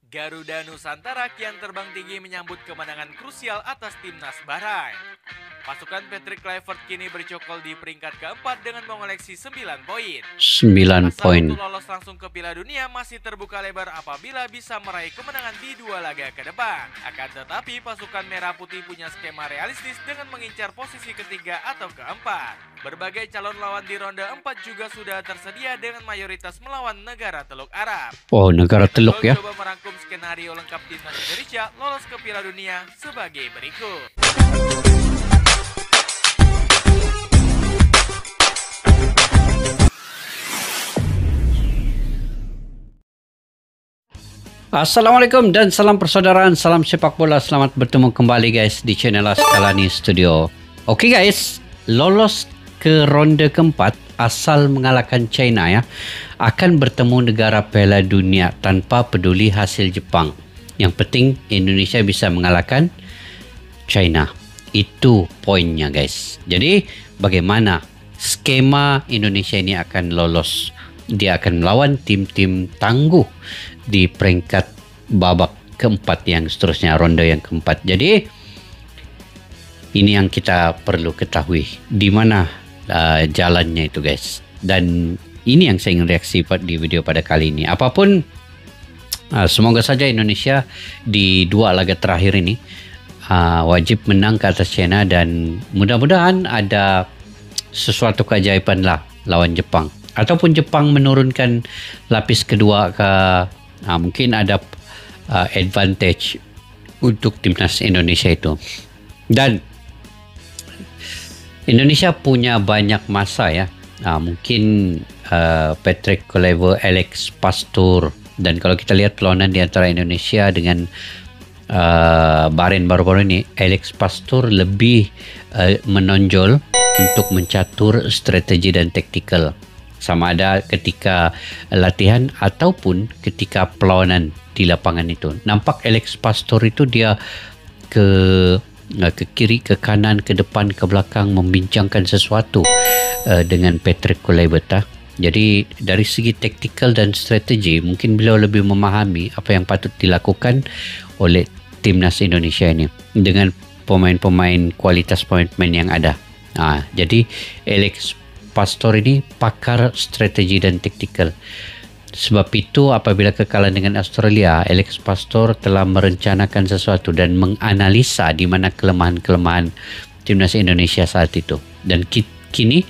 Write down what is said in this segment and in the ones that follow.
Garuda Nusantara kian terbang tinggi menyambut kemenangan krusial atas timnas Bahrain. Pasukan Patrick Kluivert kini bercokol di peringkat keempat dengan mengoleksi 9 poin. 9 Asa poin. untuk lolos langsung ke Piala Dunia masih terbuka lebar apabila bisa meraih kemenangan di 2 laga ke depan. Akan tetapi pasukan Merah Putih punya skema realistis dengan mengincar posisi ketiga atau keempat. Berbagai calon lawan di ronde 4 juga sudah tersedia dengan mayoritas melawan negara Teluk Arab. Oh, negara Teluk ya. Coba merangkum skenario lengkap timnas Indonesia lolos ke Piala Dunia sebagai berikut. Assalamualaikum dan salam persaudaraan, salam sepak bola. Selamat bertemu kembali guys di channel Askalani Studio. Oke guys, lolos ke ronde keempat asal mengalahkan China ya, akan bertemu negara Piala Dunia tanpa peduli hasil Jepang. Yang penting Indonesia bisa mengalahkan China. Itu poinnya guys. Jadi bagaimana skema Indonesia ini akan lolos? Dia akan melawan tim-tim tangguh di peringkat babak keempat yang seterusnya, ronde yang keempat. Jadi ini yang kita perlu ketahui di mana jalannya itu guys. Dan ini yang saya ingin reaksi di video pada kali ini. Apapun, semoga saja Indonesia di 2 laga terakhir ini wajib menang ke atas China, dan mudah-mudahan ada sesuatu keajaiban lah lawan Jepang, ataupun Jepang menurunkan lapis kedua ke mungkin ada advantage untuk timnas Indonesia itu. Dan Indonesia punya banyak masa ya, mungkin Patrick Kluivert, Alex Pastoor, dan kalau kita lihat perlawanan di antara Indonesia dengan Bahrain baru-baru ini, Alex Pastoor lebih menonjol untuk mencatur strategi dan taktikal, sama ada ketika latihan ataupun ketika perlawanan di lapangan itu. Nampak Alex Pastoor itu dia ke kiri, ke kanan, ke depan, ke belakang membincangkan sesuatu dengan Patrick Kluivert. Jadi dari segi taktikal dan strategi mungkin beliau lebih memahami apa yang patut dilakukan oleh timnas Indonesia ini dengan pemain-pemain, kualitas pemain yang ada. Jadi Alex Pastoor ini pakar strategi dan taktikal. Sebab itu apabila kekalahan dengan Australia, Alex Pastoor telah merencanakan sesuatu dan menganalisa di mana kelemahan-kelemahan timnas Indonesia saat itu. Dan kini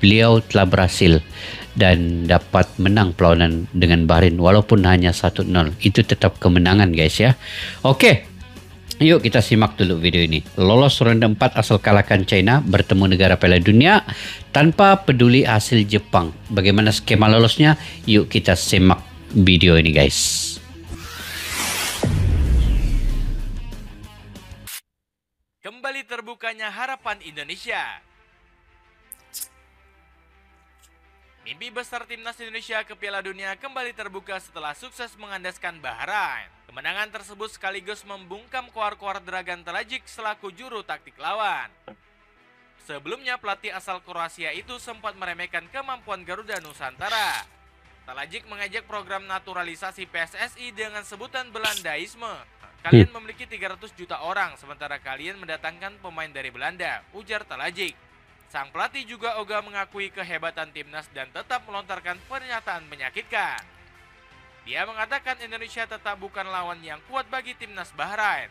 beliau telah berhasil dan dapat menang perlawanan dengan Bahrain walaupun hanya 1-0. Itu tetap kemenangan guys ya. Oke, yuk kita simak dulu video ini. Lolos ronde 4 asal kalahkan China, bertemu negara Piala Dunia tanpa peduli hasil Jepang. Bagaimana skema lolosnya? Yuk kita simak video ini guys. Kembali terbukanya harapan Indonesia. Mimpi besar timnas Indonesia ke Piala Dunia kembali terbuka setelah sukses mengandaskan Bahrain. Kemenangan tersebut sekaligus membungkam koar-koar Dragan Talajic selaku juru taktik lawan. Sebelumnya pelatih asal Kroasia itu sempat meremehkan kemampuan Garuda Nusantara. Talajic mengejek program naturalisasi PSSI dengan sebutan Belandaisme. Kalian memiliki 300 juta orang, sementara kalian mendatangkan pemain dari Belanda, ujar Talajic. Sang pelatih juga ogah mengakui kehebatan timnas dan tetap melontarkan pernyataan menyakitkan. Dia mengatakan Indonesia tetap bukan lawan yang kuat bagi timnas Bahrain.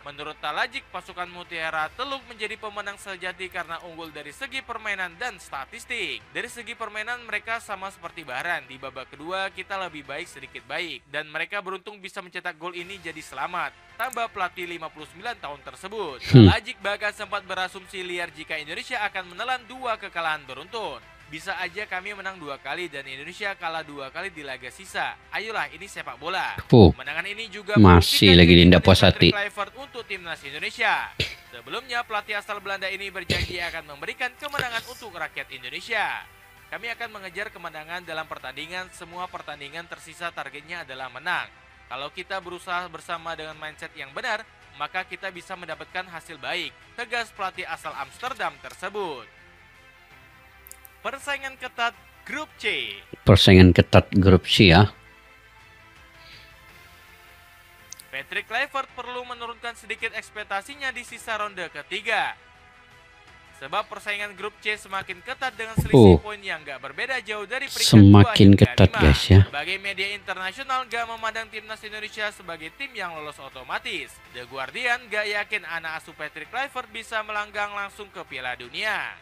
Menurut Talajic, pasukan Mutiara Teluk menjadi pemenang sejati karena unggul dari segi permainan dan statistik. Dari segi permainan mereka sama seperti Bahrain. Di babak kedua kita lebih baik sedikit baik, dan mereka beruntung bisa mencetak gol ini jadi selamat, tambah pelatih 59 tahun tersebut. Talajic bahkan sempat berasumsi liar jika Indonesia akan menelan 2 kekalahan beruntun. Bisa aja kami menang 2 kali dan Indonesia kalah 2 kali di laga sisa. Ayolah, ini sepak bola. Kemenangan ini juga masih lagi tidak puas hati untuk timnas Indonesia. Sebelumnya pelatih asal Belanda ini berjanji akan memberikan kemenangan untuk rakyat Indonesia. Kami akan mengejar kemenangan dalam pertandingan. Semua pertandingan tersisa targetnya adalah menang. Kalau kita berusaha bersama dengan mindset yang benar, maka kita bisa mendapatkan hasil baik, tegas pelatih asal Amsterdam tersebut. Persaingan ketat Grup C. Persaingan ketat grup C ya. Patrick Kluivert perlu menurunkan sedikit ekspektasinya di sisa ronde ketiga. Sebab persaingan grup C semakin ketat dengan selisih poin yang gak berbeda jauh dari peringkat 2 semakin hingga ketat 5. guys ya. Berbagai media internasional gak memandang timnas Indonesia sebagai tim yang lolos otomatis. The Guardian gak yakin anak asuh Patrick Kluivert bisa melanggang langsung ke Piala Dunia.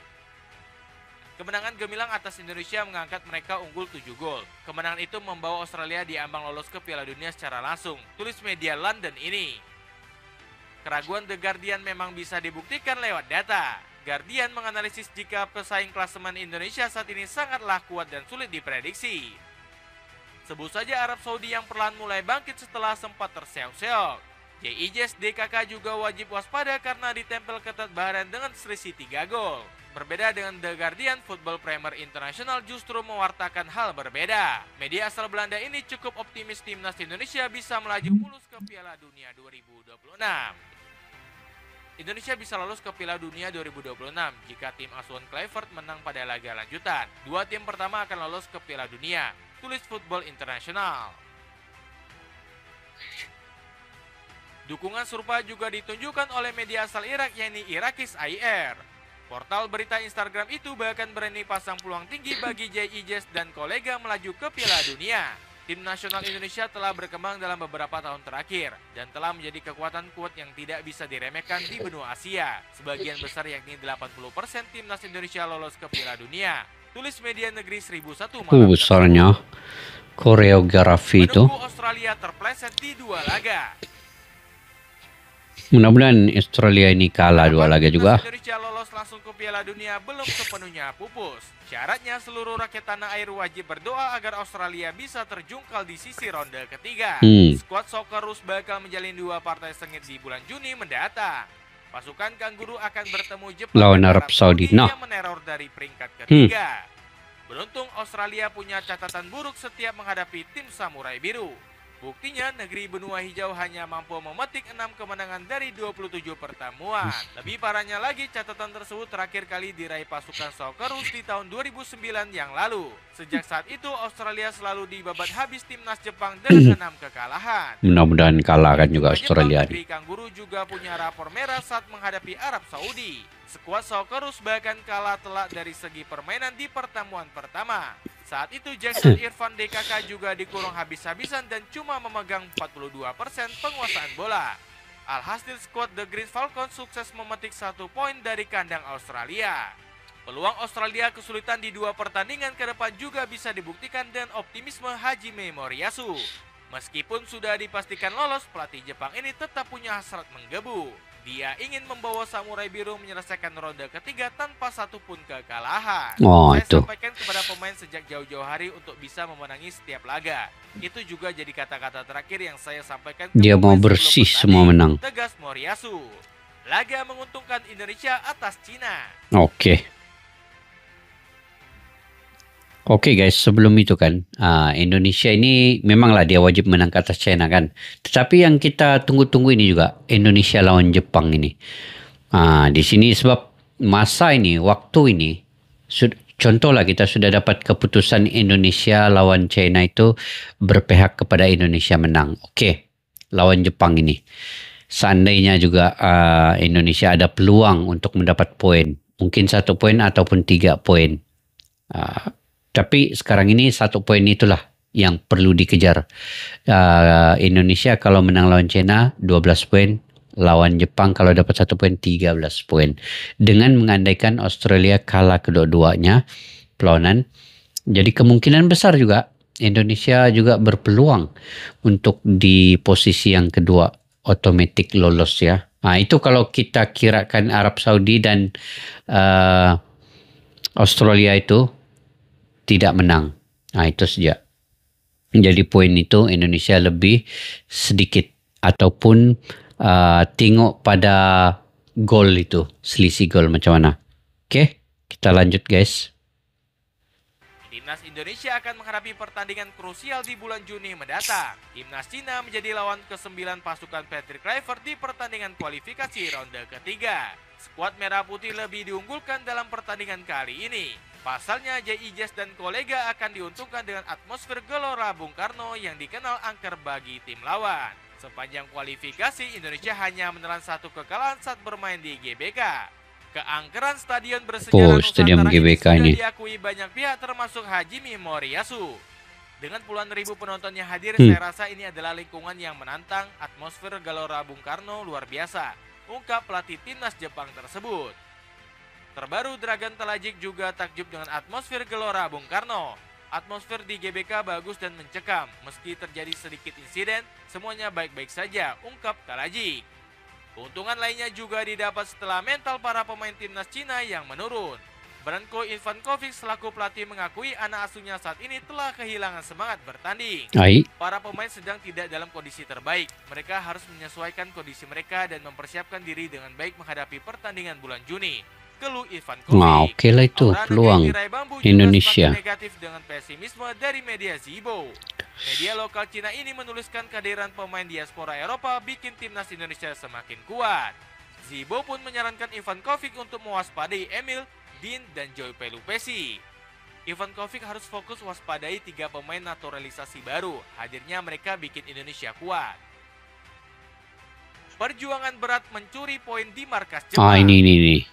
Kemenangan gemilang atas Indonesia mengangkat mereka unggul 7 gol. Kemenangan itu membawa Australia diambang lolos ke Piala Dunia secara langsung, tulis media London ini. Keraguan The Guardian memang bisa dibuktikan lewat data. Guardian menganalisis jika pesaing klasemen Indonesia saat ini sangatlah kuat dan sulit diprediksi. Sebut saja Arab Saudi yang perlahan mulai bangkit setelah sempat terseok-seok. JIJS DKK juga wajib waspada karena ditempel ketat Bahrain dengan selisih 3 gol. Berbeda dengan The Guardian, Football Premier International justru mewartakan hal berbeda. Media asal Belanda ini cukup optimis timnas Indonesia bisa melaju mulus ke Piala Dunia 2026. Indonesia bisa lolos ke Piala Dunia 2026 jika tim asuhan Kluivert menang pada laga lanjutan. 2 tim pertama akan lolos ke Piala Dunia, tulis Football International. Dukungan serupa juga ditunjukkan oleh media asal Irak yakni Irakis IR. Portal berita Instagram itu bahkan berani pasang peluang tinggi bagi JIJS dan kolega melaju ke Piala Dunia. Tim nasional Indonesia telah berkembang dalam beberapa tahun terakhir dan telah menjadi kekuatan kuat yang tidak bisa diremehkan di benua Asia. Sebagian besar yakni 80% timnas Indonesia lolos ke Piala Dunia, tulis media negeri 1001 malam. Besarnya koreografi itu. Menunggu Australia terpleset di 2 laga. Mudah-mudahan Australia ini kalah 2 laga juga. Indonesia lolos langsung ke Piala Dunia belum sepenuhnya pupus. Syaratnya seluruh rakyat tanah air wajib berdoa agar Australia bisa terjungkal di sisi ronde ketiga. Skuad Socceroos bakal menjalin 2 partai sengit di bulan Juni mendatang. Pasukan Kanguru akan bertemu Jepang lawan Arab Saudi yang meneror dari peringkat ketiga. Beruntung Australia punya catatan buruk setiap menghadapi tim Samurai Biru. Buktinya negeri benua hijau hanya mampu memetik 6 kemenangan dari 27 pertemuan. Lebih parahnya lagi, catatan tersebut terakhir kali diraih pasukan Socceroos di tahun 2009 yang lalu. Sejak saat itu Australia selalu dibabat habis timnas Jepang dengan 6 kekalahan. Mudah-mudahan kalah kan juga Australia. Negeri Kanguru juga punya rapor merah saat menghadapi Arab Saudi. Skuad Socceroos bahkan kalah telak dari segi permainan di pertemuan pertama. Saat itu Jackson Irfan DKK juga dikurung habis-habisan dan cuma memegang 42% penguasaan bola. Alhasil skuad The Green Falcons sukses memetik 1 poin dari kandang Australia. Peluang Australia kesulitan di 2 pertandingan ke depan juga bisa dibuktikan dengan optimisme Hajime Moriyasu. Meskipun sudah dipastikan lolos, pelatih Jepang ini tetap punya hasrat menggebu. Dia ingin membawa Samurai Biru menyelesaikan ronde ketiga tanpa satupun kekalahan. Saya sampaikan kepada pemain sejak jauh-jauh hari untuk bisa memenangi setiap laga. Itu juga jadi kata-kata terakhir yang saya sampaikan. Dia mau bersih semua menang, tegas Moriyasu. Laga menguntungkan Indonesia atas Cina. Oke guys, sebelum itu kan Indonesia ini memanglah dia wajib menang ke atas China kan. Tetapi yang kita tunggu-tunggu ini juga Indonesia lawan Jepang ini. Di sini sebab masa ini, waktu ini, contohlah kita sudah dapat keputusan Indonesia lawan China itu berpihak kepada Indonesia menang. Oke, lawan Jepang ini. Seandainya juga Indonesia ada peluang untuk mendapat poin. Mungkin 1 poin ataupun 3 poin. Tapi sekarang ini 1 poin itulah yang perlu dikejar. Indonesia kalau menang lawan China 12 poin, lawan Jepang kalau dapat 1 poin 13 poin. Dengan mengandaikan Australia kalah kedua-duanya perlawanan, jadi kemungkinan besar juga Indonesia juga berpeluang untuk di posisi yang kedua otomatis lolos ya. Itu kalau kita kirakan Arab Saudi dan Australia itu tidak menang. Itu saja. Jadi poin itu Indonesia lebih sedikit ataupun tengok pada gol itu, selisih gol macam mana. Oke, kita lanjut guys. Timnas Indonesia akan menghadapi pertandingan krusial di bulan Juni mendatang. Timnas Cina menjadi lawan ke-9 pasukan Patrick Kluivert di pertandingan kualifikasi ronde ketiga. Skuad Merah Putih lebih diunggulkan dalam pertandingan kali ini. Pasalnya, JI Jazz dan kolega akan diuntungkan dengan atmosfer Gelora Bung Karno yang dikenal angker bagi tim lawan. Sepanjang kualifikasi, Indonesia hanya menelan 1 kekalahan saat bermain di GBK. Keangkeran stadion bersejarah Stadion Nusantara ini GBK sudah ini. diakui banyak pihak termasuk Hajime Moriyasu. Dengan puluhan ribu penonton yang hadir, saya rasa ini adalah lingkungan yang menantang. Atmosfer Gelora Bung Karno luar biasa, ungkap pelatih timnas Jepang tersebut. Terbaru, Dragan Talajic juga takjub dengan atmosfer Gelora Bung Karno. Atmosfer di GBK bagus dan mencekam. Meski terjadi sedikit insiden, semuanya baik-baik saja, ungkap Talajic. Keuntungan lainnya juga didapat setelah mental para pemain timnas Cina yang menurun. Branko Ivankovic selaku pelatih mengakui anak asuhnya saat ini telah kehilangan semangat bertanding. Para pemain sedang tidak dalam kondisi terbaik. Mereka harus menyesuaikan kondisi mereka dan mempersiapkan diri dengan baik menghadapi pertandingan bulan Juni. Keluh Ivankovic. Oke lah itu peluang Indonesia. Negatif dengan pesimisme dari media Zibo. Media lokal Cina ini menuliskan kehadiran pemain diaspora Eropa bikin timnas Indonesia semakin kuat. Zibo pun menyarankan Ivankovic untuk mewaspadai Emil, Dean, dan Joy Pelupesi. Ivankovic harus fokus waspadai 3 pemain naturalisasi baru. Hadirnya mereka bikin Indonesia kuat. Perjuangan berat mencuri poin di markas Jepang. Ini.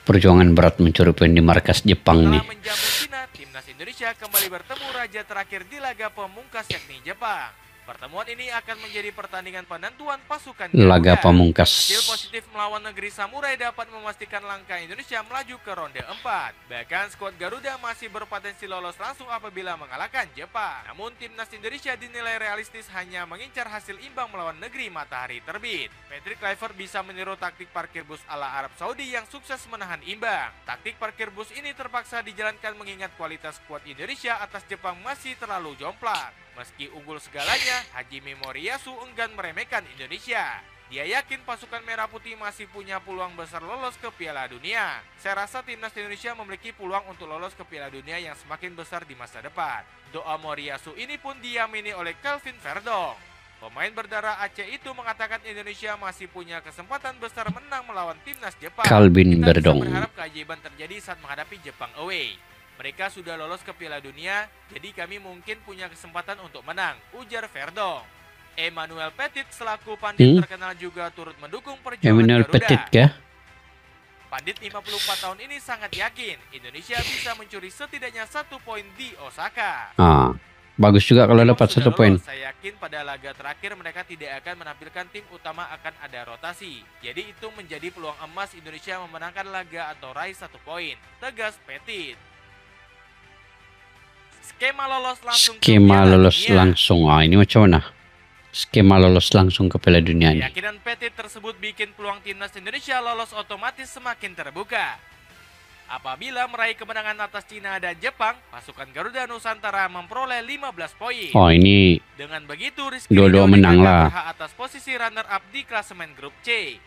Perjuangan berat mencuri poin di markas Jepang nih. Setelah menjamu Cina, timnas Indonesia kembali bertemu raja terakhir di laga pemungkas yakni Jepang. Pertemuan ini akan menjadi pertandingan penentuan pasukan Garuda. Laga pemungkas. Hasil positif melawan negeri Samurai dapat memastikan langkah Indonesia melaju ke ronde 4. Bahkan skuad Garuda masih berpotensi lolos langsung apabila mengalahkan Jepang. Namun timnas Indonesia dinilai realistis hanya mengincar hasil imbang melawan negeri matahari terbit. Patrick Kluivert bisa meniru taktik parkir bus ala Arab Saudi yang sukses menahan imbang. Taktik parkir bus ini terpaksa dijalankan mengingat kualitas skuad Indonesia atas Jepang masih terlalu jomplang. Meski unggul segalanya, Hajime Moriyasu enggan meremehkan Indonesia. Dia yakin pasukan Merah Putih masih punya peluang besar lolos ke Piala Dunia. Saya rasa timnas Indonesia memiliki peluang untuk lolos ke Piala Dunia yang semakin besar di masa depan. Doa Moriyasu ini pun diamini oleh Kelvin Verdong. Pemain berdarah Aceh itu mengatakan Indonesia masih punya kesempatan besar menang melawan timnas Jepang. Kelvin Kita bisa Verdong. berharap keajaiban terjadi saat menghadapi Jepang away. Mereka sudah lolos ke Piala Dunia, jadi kami mungkin punya kesempatan untuk menang, ujar Verdong. Emmanuel Petit selaku pandit terkenal juga turut mendukung perjuangan Emmanuel Garuda. Petit kah? Pandit 54 tahun ini sangat yakin Indonesia bisa mencuri setidaknya 1 poin di Osaka. Bagus juga kalau dapat 1 poin. Saya yakin pada laga terakhir mereka tidak akan menampilkan tim utama, akan ada rotasi. Jadi itu menjadi peluang emas Indonesia memenangkan laga atau raih 1 poin, tegas Petit. Skema lolos langsung ke Piala Dunia. Ini macam mana? Skema lolos langsung ke Piala Dunia ini. Keyakinan Petit tersebut bikin peluang timnas Indonesia lolos otomatis semakin terbuka. Apabila meraih kemenangan atas Cina dan Jepang, pasukan Garuda Nusantara memperoleh 15 poin. Ini Dengan begitu, Rizky dua-dua menang lah berhak atas posisi runner-up di klasemen grup C.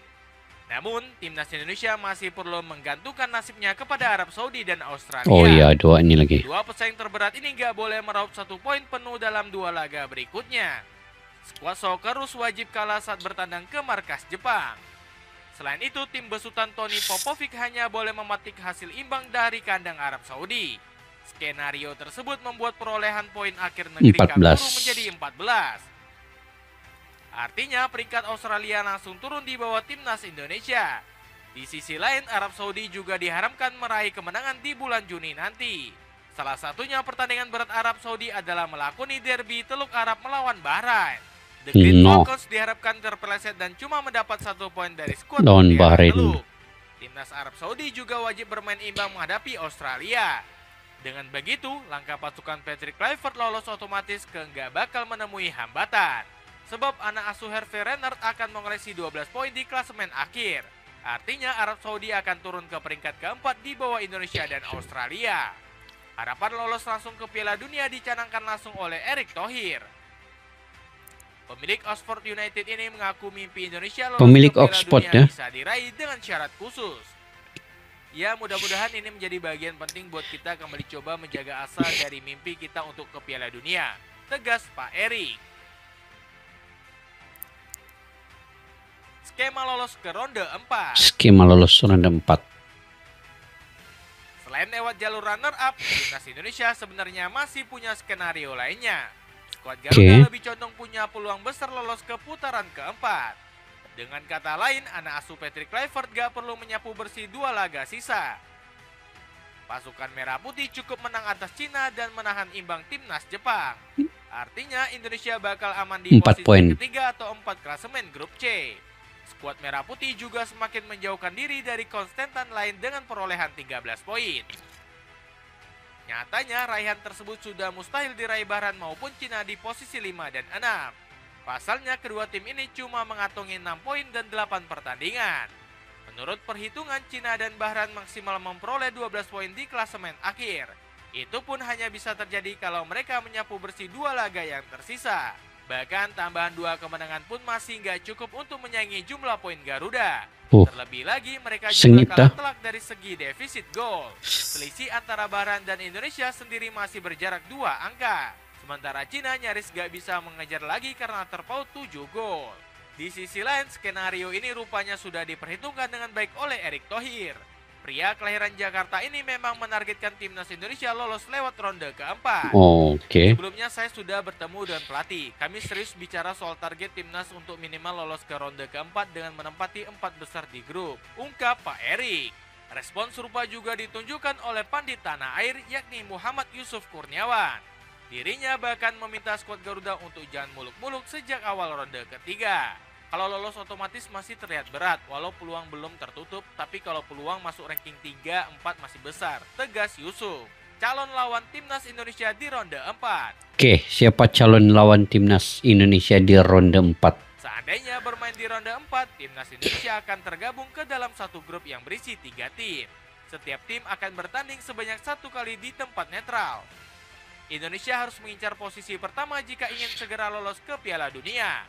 Namun, timnas Indonesia masih perlu menggantungkan nasibnya kepada Arab Saudi dan Australia. 2 ini lagi. 2 pesaing terberat ini nggak boleh meraup 1 poin penuh dalam 2 laga berikutnya. Skuad Socceroos wajib kalah saat bertandang ke markas Jepang. Selain itu, tim besutan Tony Popovic hanya boleh memetik hasil imbang dari kandang Arab Saudi. Skenario tersebut membuat perolehan poin akhir negeri Kanguru menjadi 14. Artinya peringkat Australia langsung turun di bawah timnas Indonesia. Di sisi lain, Arab Saudi juga diharapkan meraih kemenangan di bulan Juni nanti. Salah satunya pertandingan berat Arab Saudi adalah melakoni derby Teluk Arab melawan Bahrain. The Green Falcons diharapkan terpeleset dan cuma mendapat 1 poin dari skuad Bahrain. Teluk. Timnas Arab Saudi juga wajib bermain imbang menghadapi Australia. Dengan begitu, langkah pasukan Patrick Kluivert lolos otomatis ke nggak bakal menemui hambatan. Sebab anak asuh Hervé Renard akan mengoleksi 12 poin di klasemen akhir. Artinya Arab Saudi akan turun ke peringkat keempat di bawah Indonesia dan Australia. Harapan lolos langsung ke Piala Dunia dicanangkan langsung oleh Erick Thohir. Pemilik Oxford United ini mengaku mimpi Indonesia lolos ke Piala Dunia bisa diraih dengan syarat khusus. Ya, mudah-mudahan ini menjadi bagian penting buat kita kembali coba menjaga asa dari mimpi kita untuk ke Piala Dunia, tegas Pak Erick. Skema lolos ke ronde 4. Skema lolos ronde 4. Selain Selain lewat jalur runner-up, timnas Indonesia sebenarnya masih punya skenario lainnya. Skuad Garuda lebih condong punya peluang besar lolos ke putaran keempat. Dengan kata lain, anak asuh Patrick Kluivert gak perlu menyapu bersih 2 laga sisa. Pasukan Merah Putih cukup menang atas Cina dan menahan imbang timnas Jepang. Artinya Indonesia bakal aman di 4 posisi poin. ketiga atau 4 klasemen grup C. Skuad Merah Putih juga semakin menjauhkan diri dari konstantan lain dengan perolehan 13 poin. Nyatanya raihan tersebut sudah mustahil diraih Bahrain maupun Cina di posisi 5 dan 6. Pasalnya kedua tim ini cuma mengantongi 6 poin dan 8 pertandingan. Menurut perhitungan, Cina dan Bahrain maksimal memperoleh 12 poin di klasemen akhir. Itu pun hanya bisa terjadi kalau mereka menyapu bersih 2 laga yang tersisa. Bahkan tambahan 2 kemenangan pun masih nggak cukup untuk menyaingi jumlah poin Garuda. Terlebih lagi mereka juga kalah telak dari segi defisit gol. Selisih antara Bahrain dan Indonesia sendiri masih berjarak 2 angka. Sementara Cina nyaris gak bisa mengejar lagi karena terpaut 7 gol. Di sisi lain, skenario ini rupanya sudah diperhitungkan dengan baik oleh Erick Thohir. Pria kelahiran Jakarta ini memang menargetkan timnas Indonesia lolos lewat ronde keempat. Sebelumnya saya sudah bertemu dengan pelatih. Kami serius bicara soal target timnas untuk minimal lolos ke ronde keempat dengan menempati 4 besar di grup, ungkap Pak Erick. Respon serupa juga ditunjukkan oleh pandit tanah air yakni Muhammad Yusuf Kurniawan. Dirinya bahkan meminta skuad Garuda untuk jangan muluk-muluk sejak awal ronde ketiga. Kalau lolos otomatis masih terlihat berat, walau peluang belum tertutup, tapi kalau peluang masuk ranking 3-4 masih besar, tegas Yusuf. Calon lawan timnas Indonesia di ronde 4. Oke, siapa calon lawan timnas Indonesia di ronde 4? Seandainya bermain di ronde 4, timnas Indonesia akan tergabung ke dalam satu grup yang berisi 3 tim. Setiap tim akan bertanding sebanyak 1 kali di tempat netral. Indonesia harus mengincar posisi pertama jika ingin segera lolos ke Piala Dunia.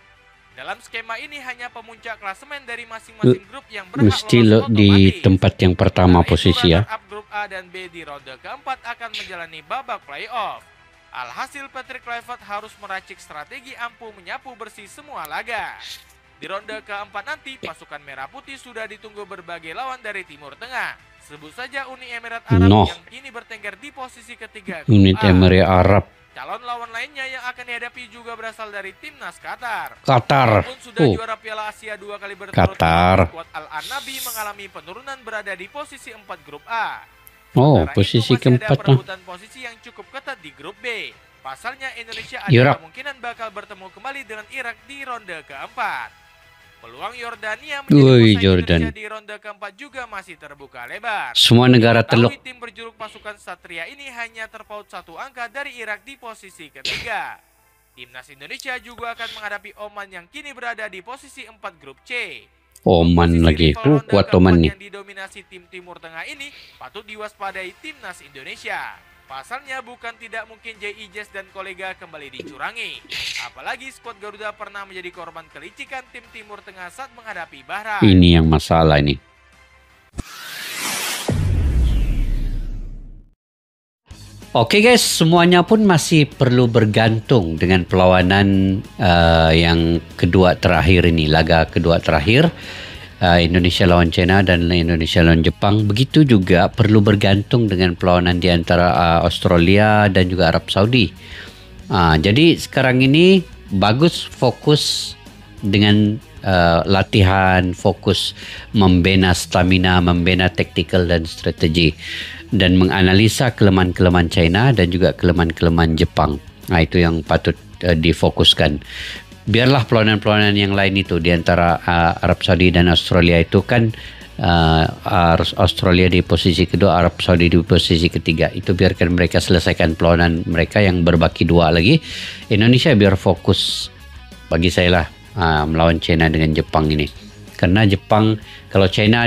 Dalam skema ini hanya pemuncak klasemen dari masing-masing grup yang berhak lolos otomatis. Di tempat yang pertama posisi ya. Grup A dan B di ronde keempat akan menjalani babak playoff. Alhasil Patrick Kluivert harus meracik strategi ampuh menyapu bersih semua laga. Di ronde keempat nanti pasukan Merah Putih sudah ditunggu berbagai lawan dari Timur Tengah. Sebut saja Uni Emirat Arab yang kini bertengger di posisi ketiga grup A. Uni Emirat Arab. Calon lawan lainnya yang akan dihadapi juga berasal dari timnas Qatar. Walaupun sudah juara Piala Asia 2 kali berturut-turut, skuad Al-Anabi mengalami penurunan berada di posisi 4 grup A. Posisi keempat. Ada perebutan posisi yang cukup ketat di grup B. Pasalnya Indonesia ada kemungkinan bakal bertemu kembali dengan Irak di ronde keempat. Peluang Yordania menjadi Indonesia di ronde keempat juga masih terbuka lebar. Semua negara teluk. Tim berjuluk pasukan Satria ini hanya terpaut 1 angka dari Irak di posisi ketiga. Timnas Indonesia juga akan menghadapi Oman yang kini berada di posisi 4 grup C. Oman lagi, kuat Oman nih. Yang didominasi tim Timur Tengah ini patut diwaspadai timnas Indonesia. Pasalnya bukan tidak mungkin J.I. Jazz dan kolega kembali dicurangi. Apalagi skuad Garuda pernah menjadi korban kelicikan tim Timur Tengah saat menghadapi Bahrain. Ini yang masalah ini. Oke guys, semuanya pun masih perlu bergantung dengan perlawanan yang kedua terakhir ini. Laga kedua terakhir. Indonesia lawan China dan Indonesia lawan Jepang. Begitu juga perlu bergantung dengan perlawanan di antara Australia dan juga Arab Saudi. Jadi sekarang ini bagus fokus dengan latihan, fokus membina stamina, membina taktikal dan strategi, dan menganalisa kelemahan-kelemahan China dan juga kelemahan-kelemahan Jepang. Itu yang patut difokuskan. Biarlah perlawanan-perlawanan yang lain itu di antara Arab Saudi dan Australia itu kan Australia di posisi kedua, Arab Saudi di posisi ketiga. Itu biarkan mereka selesaikan perlawanan mereka yang berbaki 2 lagi. Indonesia biar fokus bagi saya lah melawan China dengan Jepang ini. Karena Jepang, kalau China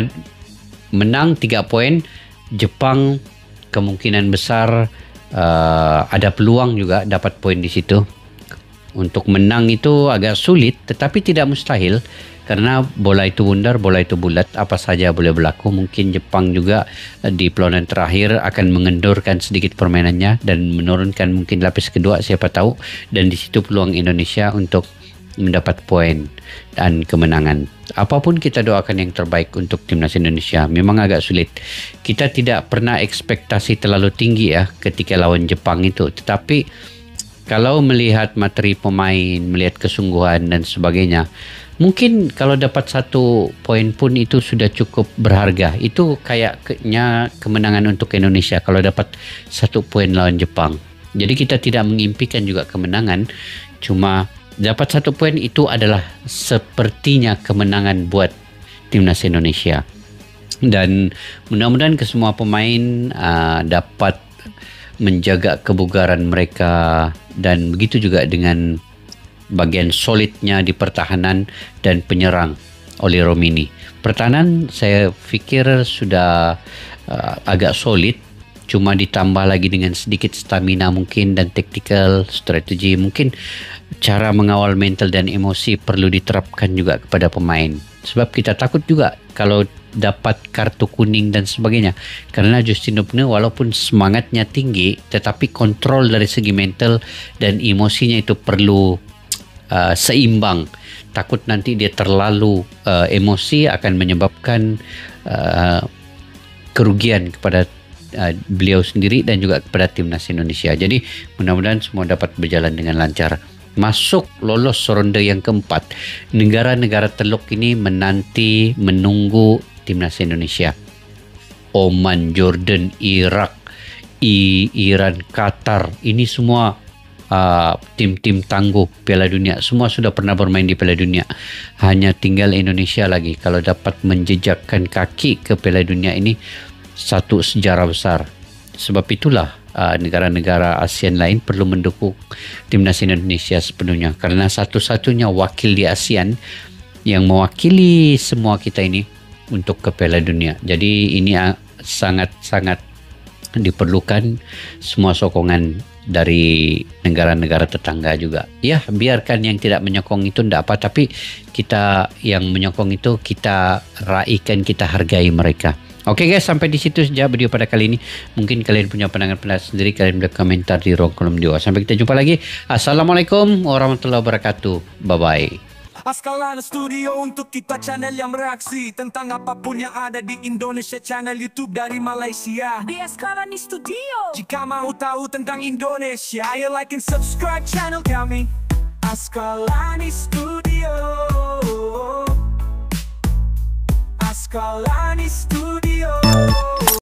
menang 3 poin, Jepang kemungkinan besar ada peluang juga dapat poin di situ. Untuk menang itu agak sulit, tetapi tidak mustahil karena bola itu bundar, bola itu bulat, apa saja boleh berlaku. Mungkin Jepang juga di perlawanan terakhir akan mengendurkan sedikit permainannya dan menurunkan mungkin lapis kedua, siapa tahu. Dan di situ peluang Indonesia untuk mendapat poin dan kemenangan. Apapun kita doakan yang terbaik untuk timnas Indonesia. Memang agak sulit. Kita tidak pernah ekspektasi terlalu tinggi ya ketika lawan Jepang itu. Tetapi kalau melihat materi pemain, melihat kesungguhan dan sebagainya, mungkin kalau dapat 1 poin pun itu sudah cukup berharga. Itu kayaknya kemenangan untuk Indonesia kalau dapat 1 poin lawan Jepang. Jadi kita tidak mengimpikan juga kemenangan, cuma dapat 1 poin itu adalah sepertinya kemenangan buat timnas Indonesia. Dan mudah-mudahan kesemua pemain dapat menjaga kebugaran mereka, dan begitu juga dengan bagian solidnya di pertahanan dan penyerang oleh Romini. Pertahanan saya fikir sudah agak solid, cuma ditambah lagi dengan sedikit stamina mungkin dan tactical strategi. Mungkin cara mengawal mental dan emosi perlu diterapkan juga kepada pemain. Sebab kita takut juga kalau dapat kartu kuning dan sebagainya. Karena Justin Hubner walaupun semangatnya tinggi, tetapi kontrol dari segi mental dan emosinya itu perlu seimbang. Takut nanti dia terlalu emosi akan menyebabkan kerugian kepada beliau sendiri dan juga kepada timnas Indonesia. Jadi mudah-mudahan semua dapat berjalan dengan lancar. Masuk lolos ronde yang keempat. Negara-negara Teluk ini menunggu timnas Indonesia. Oman, Jordan, Irak, Iran, Qatar, ini semua tim-tim tangguh Piala Dunia. Semua sudah pernah bermain di Piala Dunia. Hanya tinggal Indonesia lagi. Kalau dapat menjejakkan kaki ke Piala Dunia ini, satu sejarah besar. Sebab itulah negara-negara ASEAN lain perlu mendukung timnas Indonesia sepenuhnya, karena satu-satunya wakil di ASEAN yang mewakili semua kita ini untuk ke Piala Dunia. Jadi ini sangat-sangat diperlukan semua sokongan dari negara-negara tetangga juga. Ya, biarkan yang tidak menyokong itu tidak apa, tapi kita yang menyokong itu kita raikan, kita hargai mereka. Oke guys, sampai di situ saja video pada kali ini. Mungkin kalian punya pandangan pendapat sendiri, kalian boleh komentar di ruang kolom di bawah. Sampai kita jumpa lagi. Assalamualaikum warahmatullahi wabarakatuh. Bye bye. Askalana Studio untuk kita channel yang bereaksi tentang apapun yang ada di Indonesia, channel YouTube dari Malaysia di Askalani Studio. Jika mau tahu tentang Indonesia, ayo like and subscribe channel kami Askalani Studio. Askalani Studio.